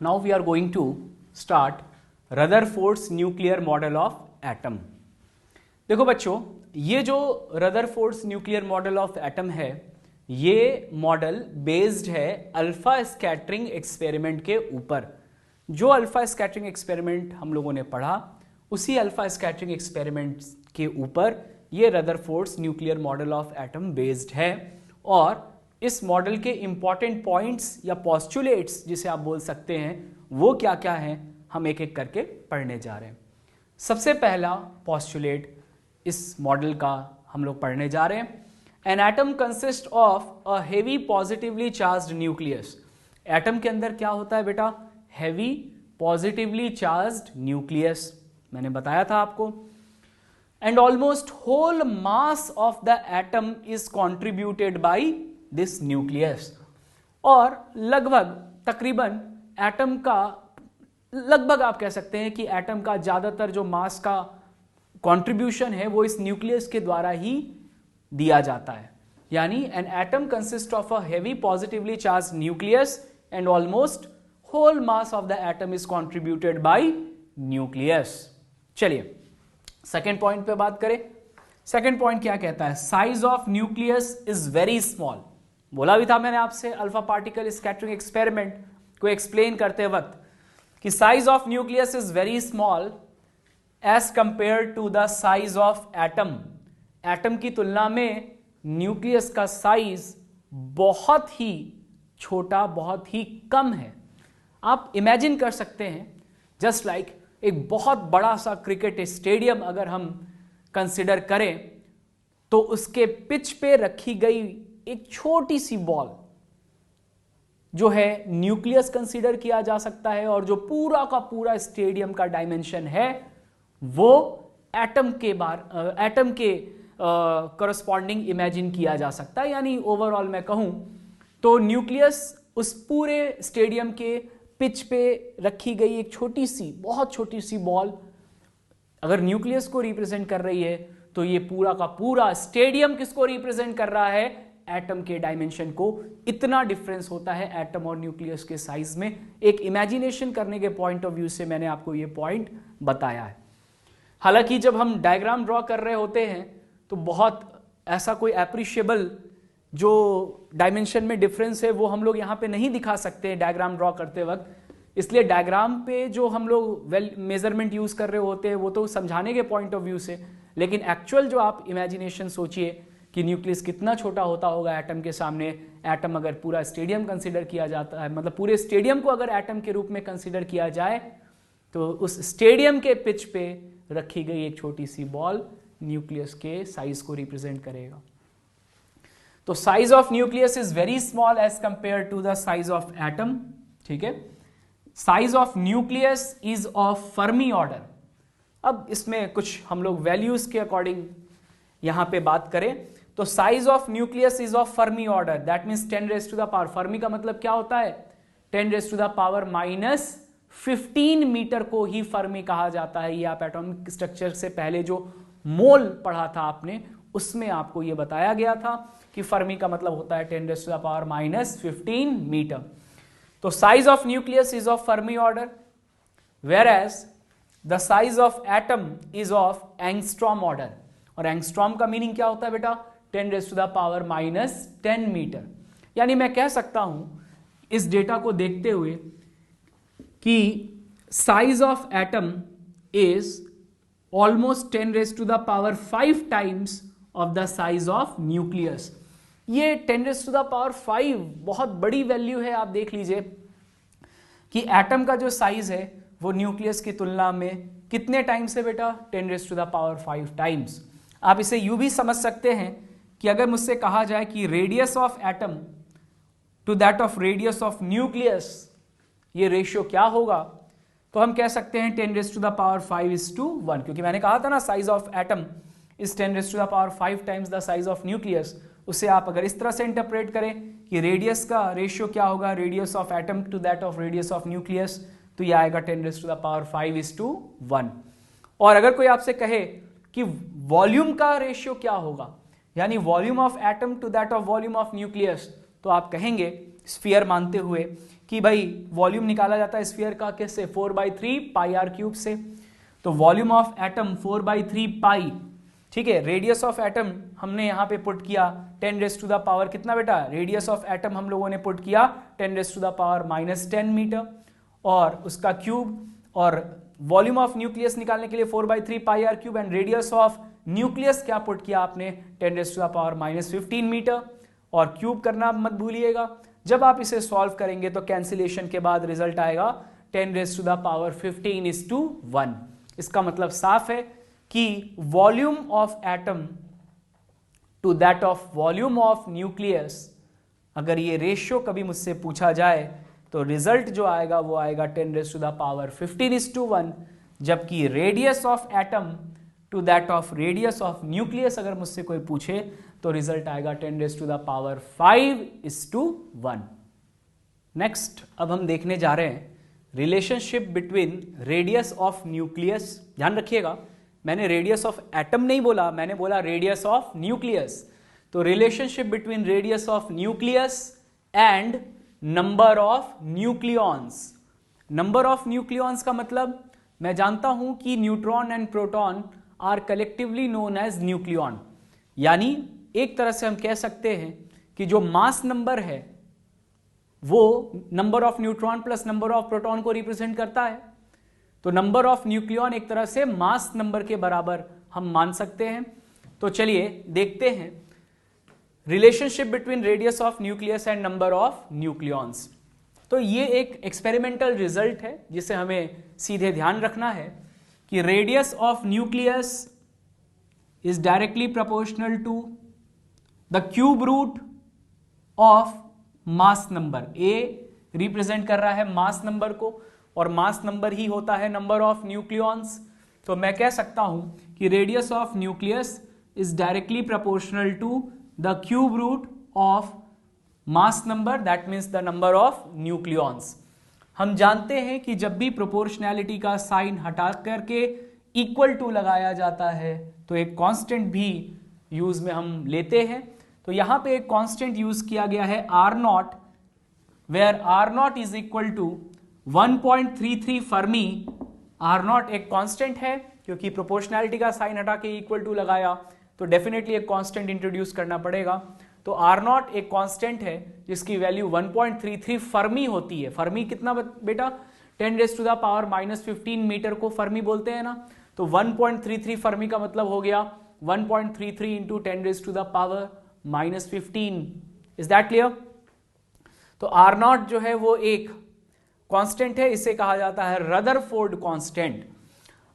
Now we are going to start Rutherford's nuclear model of atom. देखो बच्चों, ये जो Rutherford's nuclear model of atom है, ये मॉडल बेस्ड है अल्फा स्कैटरिंग एक्सपेरिमेंट के ऊपर। जो अल्फा स्कैटरिंग एक्सपेरिमेंट हम लोगों ने पढ़ा, उसी अल्फा स्कैटरिंग एक्सपेरिमेंट के ऊपर ये Rutherford's nuclear model of atom based है। और इस मॉडल के इंपॉर्टेंट पॉइंट्स या पॉस्टुलेट्स जिसे आप बोल सकते हैं, वो क्या क्या हैं, हम एक एक करके पढ़ने जा रहे हैं। सबसे पहला पॉस्टुलेट इस मॉडल का हम लोग पढ़ने जा रहे हैं। N atom consist of a heavy positively charged nucleus. Atom के अंदर क्या होता है बेटा? हेवी पॉजिटिवली चार्ज्ड न्यूक्लियस, मैंने बताया था आपको। And almost whole mass of the atom is contributed by this nucleus. और लगभग तकरीबन एटम का, लगभग आप कह सकते हैं कि एटम का ज्यादातर जो मास का कंट्रीब्यूशन है वो इस न्यूक्लियस के द्वारा ही दिया जाता है। यानी an atom consist of a heavy positively charged nucleus and almost whole mass of the atom is contributed by nucleus. चलिए सेकेंड पॉइंट पे बात करें। सेकेंड पॉइंट क्या कहता है? Size of nucleus is very small. बोला भी था मैंने आपसे अल्फा पार्टिकल स्कैटरिंग एक्सपेरिमेंट को एक्सप्लेन करते वक्त कि size of nucleus is very small as compare to the size of atom. Atom की तुलना में न्यूक्लियस का साइज बहुत ही छोटा, बहुत ही कम है। आप इमेजिन कर सकते हैं जस्ट लाइक एक बहुत बड़ा सा क्रिकेट स्टेडियम अगर हम कंसिडर करें, तो उसके पिच पे रखी गई एक छोटी सी बॉल जो है न्यूक्लियस कंसीडर किया जा सकता है, और जो पूरा का पूरा स्टेडियम का डायमेंशन है वो एटम के करस्पॉन्डिंग इमेजिन किया जा सकता है। यानी ओवरऑल मैं कहूं तो न्यूक्लियस उस पूरे स्टेडियम के पिच पे रखी गई एक छोटी सी, बहुत छोटी सी बॉल अगर न्यूक्लियस को रिप्रेजेंट कर रही है, तो ये पूरा का पूरा स्टेडियम किसको रिप्रेजेंट कर रहा है? एटम के डायमेंशन को। इतना डिफरेंस होता है एटम और न्यूक्लियस के साइज में। एक इमेजिनेशन करने के पॉइंट ऑफ व्यू से मैंने आपको ये पॉइंट बताया है। हालांकि जब हम डायग्राम ड्रॉ कर रहे होते हैं तो बहुत ऐसा कोई एप्रिशिएबल जो डायमेंशन में डिफरेंस है वो हम लोग यहाँ पे नहीं दिखा सकते डायग्राम ड्रॉ करते वक्त। इसलिए डायग्राम पे जो हम लोग मेजरमेंट यूज कर रहे होते हैं वो तो समझाने के पॉइंट ऑफ व्यू से, लेकिन एक्चुअल जो आप इमेजिनेशन सोचिए कि न्यूक्लियस कितना छोटा होता होगा एटम के सामने। एटम अगर पूरा स्टेडियम कंसीडर किया जाता है, मतलब पूरे स्टेडियम को अगर एटम के रूप में कंसीडर किया जाए, तो उस स्टेडियम के पिच पे रखी गई एक छोटी सी बॉल न्यूक्लियस के साइज को रिप्रेजेंट करेगा। तो size of nucleus is very small as compare to the size of atom. ठीक है, size of nucleus is of fermi order. अब इसमें कुछ हम लोग वैल्यूज के अकॉर्डिंग यहां पे बात करें तो size of nucleus is of fermi order, that means 10 raise to the power. Fermi का मतलब क्या होता है? 10 raise to the power -15 metre को ही फर्मी कहा जाता है। ये आप एटॉमिक स्ट्रक्चर से पहले जो मोल पढ़ा था आपने, उसमें आपको ये बताया गया था कि फर्मी का मतलब होता है 10 raise to the power -15 metre. तो size of nucleus is of fermi order, whereas the size of atom is of angstrom order. और एंगस्ट्रॉम का मीनिंग क्या होता है बेटा? 10 raise to the power -10 metre. यानी मैं कह सकता हूं इस डेटा को देखते हुए कि size of atom is almost 10 raise to the power 5 times of the size of nucleus. ये 10 रेज टू द पावर 5 बहुत बड़ी वैल्यू है। आप देख लीजिए कि एटम का जो साइज है वो न्यूक्लियस की तुलना में कितने टाइम्स है बेटा? 10 raise to the power 5 times. आप इसे यूं भी समझ सकते हैं कि अगर मुझसे कहा जाए कि radius of atom to that of radius of nucleus, ये रेशियो क्या होगा, तो हम कह सकते हैं 10 रेज टू द पावर 5:1, क्योंकि मैंने कहा था ना size of atom is 10 raise to the power 5 times the size of nucleus. उसे आप अगर इस तरह से इंटरप्रेट करें कि रेडियस का रेशियो क्या होगा, radius of atom to that of radius of nucleus, तो ये आएगा 10 रेज टू द पावर 5:1। और अगर कोई आपसे कहे कि वॉल्यूम का रेशियो क्या होगा, यानी volume of atom to that of volume of nucleus, तो आप कहेंगे स्फीयर मानते हुए कि भाई वॉल्यूम निकाला जाता है स्फीयर का किससे, 4/3 पाई आर क्यूब से। तो वॉल्यूम ऑफ एटम 4/3 पाई, ठीक है। रेडियस ऑफ एटम हमने यहाँ पे पुट किया 10⁻⁻, कितना बेटा, रेडियस ऑफ एटम हम लोगों ने पुट किया 10⁻⁻10 मीटर, और उसका क्यूब, और वॉल्यूम ऑफ न्यूक्लियस निकालने के लिए 4/3 pi r cube, and radius of nucleus क्या पुट किया आपने, 10⁻⁻15 मीटर, और क्यूब करना मत भूलिएगा। जब आप इसे सॉल्व करेंगे तो कैंसिलेशन के बाद रिजल्ट आएगा 10⁻15:1। इसका मतलब साफ है कि volume of atom to that of volume of nucleus, अगर ये रेशियो कभी मुझसे पूछा जाए तो रिजल्ट जो आएगा वो आएगा 10⁻15:1, जबकि radius of atom to that of radius of nucleus अगर मुझसे कोई पूछे तो रिजल्ट आएगा 10⁻5:1। नेक्स्ट, अब हम देखने जा रहे हैं relationship between radius of nucleus. ध्यान रखिएगा, मैंने रेडियस ऑफ एटम नहीं बोला, मैंने बोला रेडियस ऑफ न्यूक्लियस। तो relationship between radius of nucleus and number of nucleons. Number of nucleons का मतलब, मैं जानता हूं कि neutron and proton are collectively known as nucleon, यानी एक तरह से हम कह सकते हैं कि जो मास नंबर है वो number of neutron plus number of proton को रिप्रेजेंट करता है। तो नंबर ऑफ न्यूक्लियॉन एक तरह से मास नंबर के बराबर हम मान सकते हैं। तो चलिए देखते हैं relationship between radius of nucleus and number of nucleons. तो ये एक एक्सपेरिमेंटल रिजल्ट है जिसे हमें सीधे ध्यान रखना है कि radius of nucleus is directly proportional to the cube root of mass number. A represent कर रहा है मास नंबर को, और मास नंबर ही होता है नंबर ऑफ न्यूक्लियॉन्स। तो मैं कह सकता हूं कि radius of nucleus is directly proportional to the cube root of mass number, that means the number of nucleons. हम जानते हैं कि जब भी प्रोपोर्शनैलिटी का साइन हटा करके इक्वल टू लगाया जाता है तो एक कांस्टेंट भी यूज में हम लेते हैं। तो यहां पे एक कांस्टेंट यूज किया गया है R0, where R0 is equal to 1.33 fermi. R0 एक कांस्टेंट है, क्योंकि प्रोपोर्शनैलिटी का साइन हटा के इक्वल टू लगाया तो डेफिनेटली एक कांस्टेंट इंट्रोड्यूस करना पड़ेगा। तो R0 एक कांस्टेंट है जिसकी वैल्यू 1.33 फर्मी होती है। फर्मी कितना बेटा, 10⁻⁻15 मीटर को फर्मी बोलते हैं ना। तो 1.33 फर्मी का मतलब हो गया 1.33 इंटू 10⁻⁻15। Is that clear? तो R0 जो है वो एक कांस्टेंट है, इसे कहा जाता है रदरफोर्ड कांस्टेंट।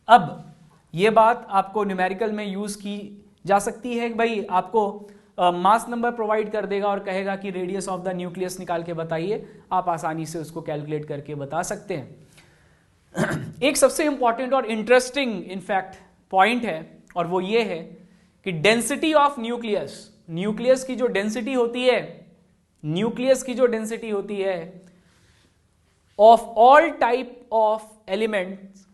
अब ये बात आपको न्यूमेरिकल में यूज की जा सकती है, भाई आपको मास नंबर प्रोवाइड कर देगा और कहेगा कि रेडियस ऑफ द न्यूक्लियस निकाल के बताइए, आप आसानी से उसको कैलकुलेट करके बता सकते हैं। एक सबसे इंपॉर्टेंट और इंटरेस्टिंग इनफैक्ट पॉइंट है, और वो ये है कि डेंसिटी ऑफ न्यूक्लियस, न्यूक्लियस की जो डेंसिटी होती है, न्यूक्लियस की जो डेंसिटी होती है of all type of elements,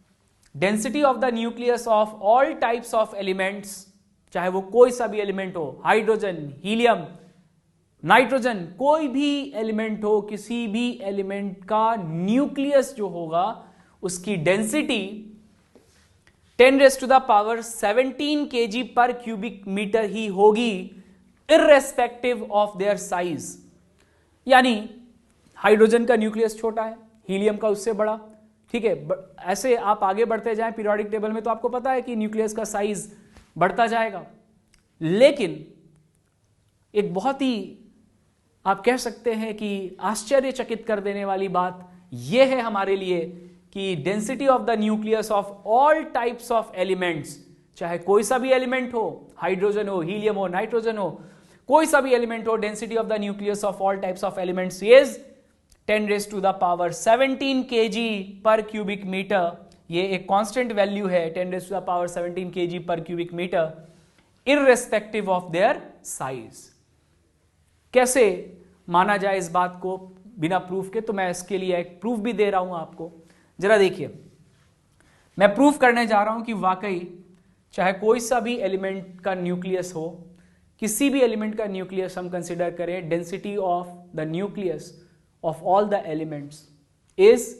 density of the nucleus of all types of elements, चाहे वो कोई सा भी एलिमेंट हो, हाइड्रोजन, हीलियम, नाइट्रोजन, कोई भी एलिमेंट हो, किसी भी एलिमेंट का न्यूक्लियस जो होगा उसकी density 10⁻17 kg per cubic metre ही होगी, इर्रेस्पेक्टिव ऑफ देयर साइज। यानी हाइड्रोजन का न्यूक्लियस छोटा है, हीलियम का उससे बड़ा, ठीक है। ऐसे आप आगे बढ़ते जाएं पीरियोडिक टेबल में तो आपको पता है कि न्यूक्लियस का साइज बढ़ता जाएगा। लेकिन एक बहुत ही आप कह सकते हैं कि आश्चर्यचकित कर देने वाली बात यह है हमारे लिए कि density of the nucleus of all types of elements, चाहे कोई सा भी एलिमेंट हो, हाइड्रोजन हो, हीलियम हो, नाइट्रोजन हो, कोई सा भी एलिमेंट हो, density of the nucleus of all types of elements is 10⁻17 kg per cubic metre. ये एक कांस्टेंट वैल्यू है 10⁻17 kg per cubic metre, irrespective of their size. कैसे माना जाए इस बात को बिना प्रूफ के? तो मैं इसके लिए एक प्रूफ भी दे रहा हूं आपको। जरा देखिए, मैं प्रूफ करने जा रहा हूं कि वाकई चाहे कोई सा भी एलिमेंट का न्यूक्लियस हो, किसी भी एलिमेंट का न्यूक्लियस हम कंसिडर करें, density of the nucleus of all the elements is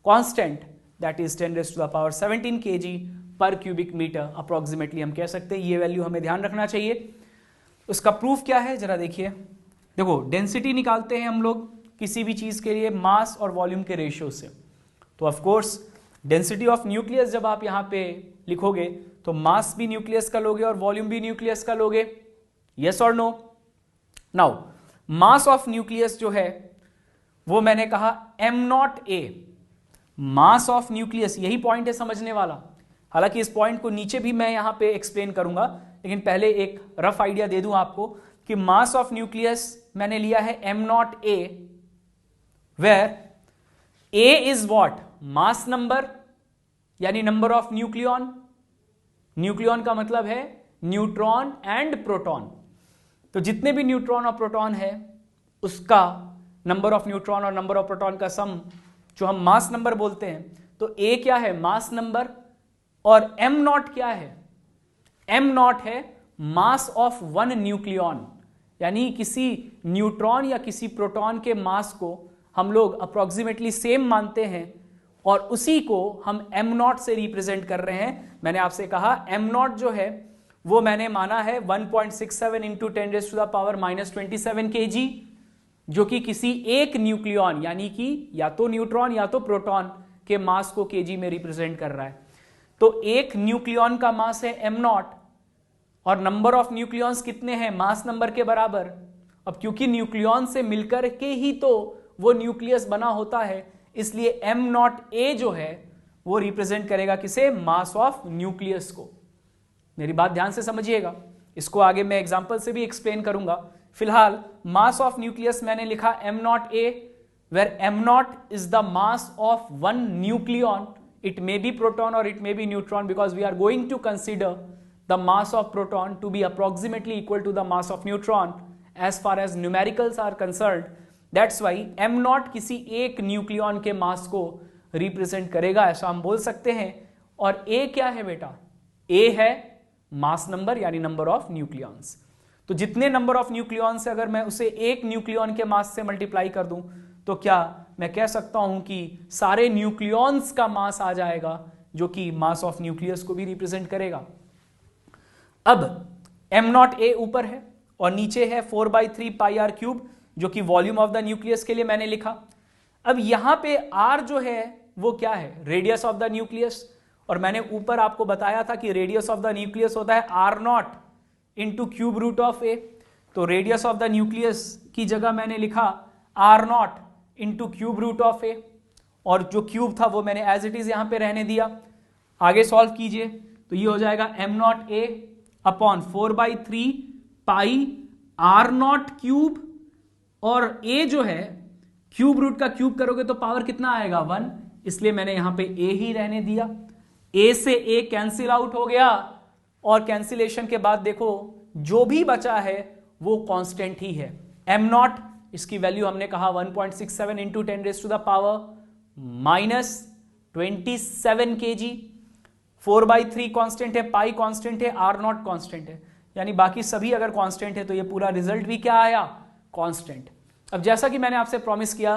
constant, that is 10 raised to the power 17 kg per cubic meter approximately हम कह सकते हैं। ये वैल्यू हमें ध्यान रखना चाहिए। उसका प्रूफ क्या है जरा देखिए। देखो डेंसिटी निकालते हैं हम लोग किसी भी चीज के लिए मास और वॉल्यूम के रेशियो से। तो of course density of nucleus जब आप यहाँ पे लिखोगे तो मास भी न्यूक्लियस का लोगे और वॉल्यूम भी न्यूक्लियस का लोगे, यस और no. Now mass of nucleus जो है वो मैंने कहा m0a, मास ऑफ न्यूक्लियस, यही पॉइंट है समझने वाला। हालांकि इस पॉइंट को नीचे भी मैं यहां पे एक्सप्लेन करूंगा, लेकिन पहले एक रफ आइडिया दे दूं आपको कि मास ऑफ न्यूक्लियस मैंने लिया है m0a, where a is what, mass number यानी नंबर ऑफ न्यूक्लियन। न्यूक्लियन का मतलब है न्यूट्रॉन एंड प्रोटॉन। तो जितने भी न्यूट्रॉन और प्रोटॉन है उसका नंबर ऑफ न्यूट्रॉन और नंबर ऑफ प्रोटॉन का सम जो हम मास नंबर बोलते हैं। तो a क्या है, मास नंबर, और m0 क्या है, m0 है मास ऑफ वन न्यूक्लियन, यानी किसी न्यूट्रॉन या किसी प्रोटॉन के मास को हम लोग अप्रोक्सीमेटली सेम मानते हैं और उसी को हम m0 से रिप्रेजेंट कर रहे हैं। मैंने आपसे कहा m0 जो है वो मैंने माना है 1.67 into 10 raise to the power -27 kg, जो कि किसी एक न्यूक्लियन यानी कि या तो न्यूट्रॉन या तो प्रोटॉन के मास को kg में रिप्रेजेंट कर रहा है। तो एक न्यूक्लियन का मास है m0 और नंबर ऑफ न्यूक्लियंस कितने हैं, मास नंबर के बराबर। अब क्योंकि न्यूक्लियन से मिलकर के ही तो वो न्यूक्लियस बना होता है, इसलिए m0a जो है वो रिप्रेजेंट करेगा किसे, मास ऑफ न्यूक्लियस को। मेरी बात ध्यान से समझिएगा, इसको आगे मैं एग्जांपल से भी एक्सप्लेन करूंगा। फिलहाल मास ऑफ न्यूक्लियस मैंने लिखा m0a, where m0 is the mass of one nucleon. It may be proton और it may be neutron, because we are going to consider the mass of proton to be approximately equal to the mass of neutron as far as numericals are concerned. That's why m0 किसी एक nucleon के मास को represent करेगा, ऐसा हम बोल सकते हैं। और a क्या है बेटा, a है मास नंबर यानी नंबर ऑफ न्यूक्लियंस। तो जितने नंबर ऑफ न्यूक्लियंस है अगर मैं उसे एक न्यूक्लियन के मास से मल्टीप्लाई कर दूं तो क्या मैं कह सकता हूं कि सारे न्यूक्लियंस का मास आ जाएगा, जो कि मास ऑफ न्यूक्लियस को भी रिप्रेजेंट करेगा। अब m0a ऊपर है और नीचे है 4/3 पाई आर क्यूब, जो कि वॉल्यूम ऑफ द न्यूक्लियस के लिए मैंने लिखा। अब यहां पे r जो है वो क्या है, रेडियस ऑफ द न्यूक्लियस। और मैंने ऊपर आपको बताया था कि रेडियस ऑफ द न्यूक्लियस होता है r0 into cube root of a। तो रेडियस ऑफ द न्यूक्लियस की जगह मैंने लिखा r0 into cube root of a, और जो क्यूब था वो मैंने एज इट इज यहां पे रहने दिया। आगे सॉल्व कीजिए तो ये हो जाएगा m0a अपॉन 4/3 पाई r0 क्यूब, और a जो है क्यूब रूट का क्यूब करोगे तो पावर कितना आएगा, 1, इसलिए मैंने यहां पे a ही रहने दिया। a से a कैंसिल आउट हो गया और कैंसिलेशन के बाद देखो जो भी बचा है वो कांस्टेंट ही है। m0 इसकी वैल्यू हमने कहा 1.67 into 10 raise to the power -27 kg। 4/3 constant है, पाई कांस्टेंट है, r0 कांस्टेंट है, यानी बाकी सभी अगर कांस्टेंट है तो ये पूरा रिजल्ट भी क्या आया, कांस्टेंट। अब जैसा कि मैंने आपसे प्रॉमिस किया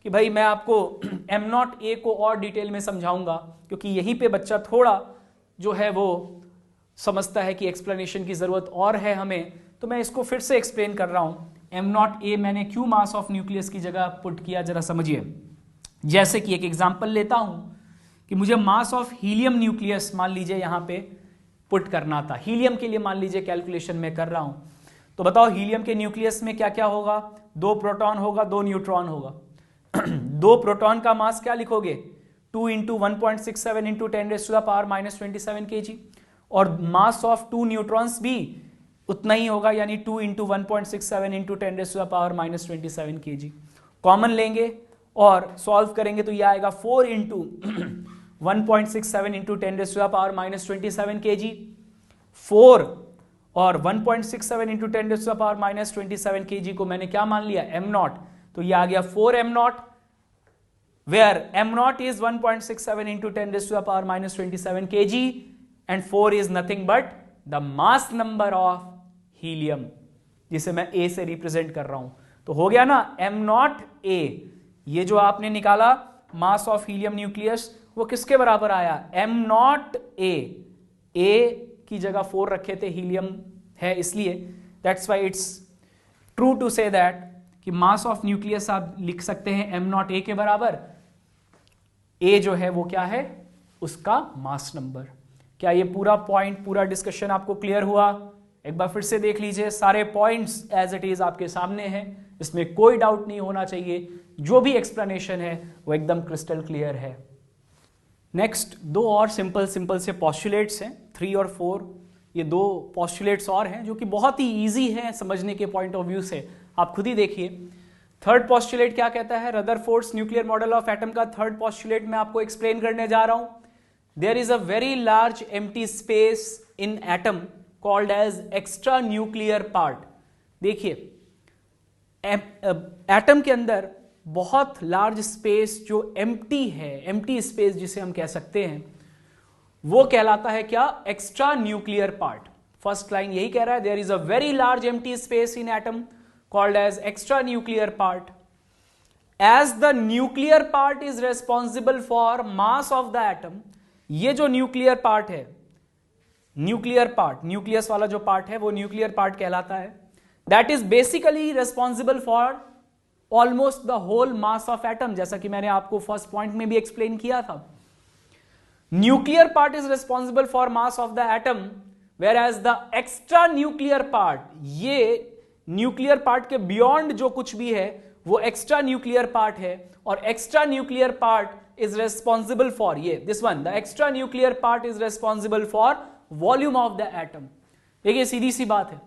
कि भाई मैं आपको m0a को और डिटेल में समझाऊंगा, क्योंकि यहीं पे बच्चा थोड़ा जो है वो समझता है कि एक्सप्लेनेशन की जरूरत और है हमें, तो मैं इसको फिर से एक्सप्लेन कर रहा हूं। m0a मैंने क्यों मास ऑफ न्यूक्लियस की जगह पुट किया, जरा समझिए। जैसे कि एक एग्जाम्पल लेता हूं कि मुझे मास ऑफ हीलियम न्यूक्लियस मान लीजिए यहां पे पुट करना था। हीलियम के लिए मान लीजिए कैलकुलेशन में कर रहा हूं, तो बताओ हीलियम के न्यूक्लियस में क्या क्या होगा, 2 प्रोटॉन होगा, 2 न्यूट्रॉन होगा। 2 प्रोटॉन का मास क्या लिखोगे, 2 into 1.67 into 10 raise to the power -27 kg, और मास ऑफ 2 न्यूट्रॉन्स भी उतना ही होगा, यानी 2 into 1.67 into 10 raise to the power -27 kg। Common लेंगे और सॉल्व करेंगे तो ये आएगा 4 into 1.67 into 10 raise to the power -27 kg। 4 और 1.67 into 10 raise to the power -27 kg को मैंने क्या मान लिया, m0, तो ये आ गया 4m0, where m0 is 1.67 into 10 raise to the power -27 kg and 4 is nothing but the mass number of helium, जिसे मैं a से रिप्रेजेंट कर रहा हूं। तो हो गया ना m0a, ये जो आपने निकाला मास ऑफ हीलियम न्यूक्लियस वो किसके बराबर आया, m0 a की जगह 4 रखे थे, हीलियम है इसलिए, that's why it's true to say that कि मास ऑफ न्यूक्लियस आप लिख सकते हैं m0 a के बराबर, a जो है वो क्या है, उसका मास नंबर। क्या ये पूरा पॉइंट, पूरा डिस्कशन आपको क्लियर हुआ? एक बार फिर से देख लीजिए, सारे पॉइंट्स एज इट इज आपके सामने हैं, इसमें कोई डाउट नहीं होना चाहिए, जो भी एक्सप्लेनेशन है वो एकदम क्रिस्टल क्लियर है। नेक्स्ट दो और सिंपल से पॉस्टुलेट्स हैं, 3 और 4, ये दो पॉस्टुलेट्स और हैं जो कि बहुत ही इजी हैं समझने के पॉइंट ऑफ व्यू से, आप खुद ही देखिए। थर्ड पॉस्टुलेट क्या कहता है, Rutherford's nuclear model of atom का थर्ड पॉस्टुलेट मैं आपको एक्सप्लेन करने जा रहा हूं। There is a very large empty space in atom called as extra nuclear part. देखिए एटम के अंदर बहुत लार्ज स्पेस जो एम्प्टी है, एम्प्टी स्पेस जिसे हम कह सकते हैं, वो कहलाता है क्या, extra nuclear part. First line यही कह रहा है, there is a very large empty space in atom called as extra nuclear part, as the nuclear part is responsible for mass of the atom। ये जो न्यूक्लियर पार्ट है, nuclear part, nucleus वाला जो part है वो nuclear part कहलाता है, that is basically responsible for almost the whole mass of atom, जैसा कि मैंने आपको फर्स्ट पॉइंट में भी एक्सप्लेन किया था। Nuclear part is responsible for mass of the atom, whereas the extra nuclear part, ये न्यूक्लियर पार्ट के बियॉन्ड जो कुछ भी है वो एक्स्ट्रा न्यूक्लियर पार्ट है, और extra nuclear part is responsible for, ये this one, the extra nuclear part is responsible for volume of the atom. देखिए सीधी सी बात है,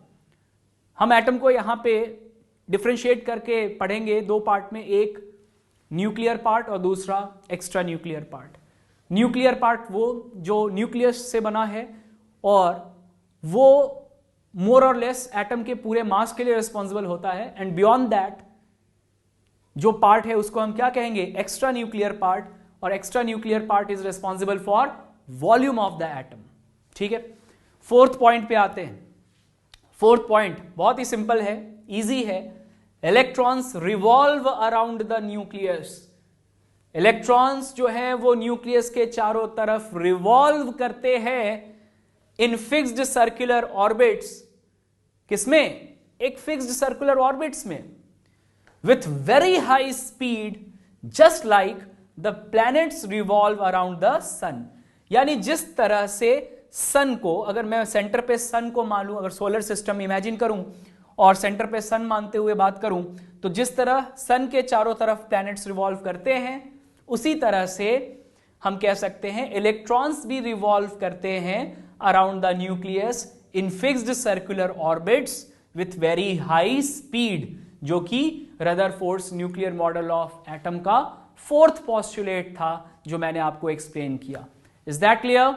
हम एटम को यहां पे डिफरेंशिएट करके पढ़ेंगे दो पार्ट में, एक न्यूक्लियर पार्ट और दूसरा extra nuclear part. Nuclear part वो जो न्यूक्लियस से बना है और वो मोर और लेस एटम के पूरे मास के लिए रिस्पॉन्सिबल होता है, एंड बियॉन्ड दैट जो पार्ट है उसको हम क्या कहेंगे, एक्स्ट्रा न्यूक्लियर पार्ट, और extra nuclear part is responsible for volume of the atom. ठीक है, फोर्थ पॉइंट पे आते हैं। फोर्थ पॉइंट बहुत ही सिंपल है, इजी है, electrons revolve around the nucleus. Electrons जो है वो न्यूक्लियस के चारों तरफ रिवॉल्व करते हैं इन फिक्स्ड सर्कुलर ऑर्बिट्स। किसमें, एक फिक्स्ड सर्कुलर ऑर्बिट्स में, with very high speed, just like the planets revolve around the sun. यानी जिस तरह से सन को, अगर मैं सेंटर पे सन को मान लूं, अगर सोलर सिस्टम इमेजिन करूं और सेंटर पे सन मानते हुए बात करूं, तो जिस तरह सन के चारों तरफ प्लैनेट्स रिवॉल्व करते हैं, उसी तरह से हम कह सकते हैं इलेक्ट्रॉन्स भी रिवॉल्व करते हैं around the nucleus in fixed circular orbits with very high speed, जो कि Rutherford's nuclear model of atom का फोर्थ पॉस्टुलेट था जो मैंने आपको एक्सप्लेन किया। Is that clear?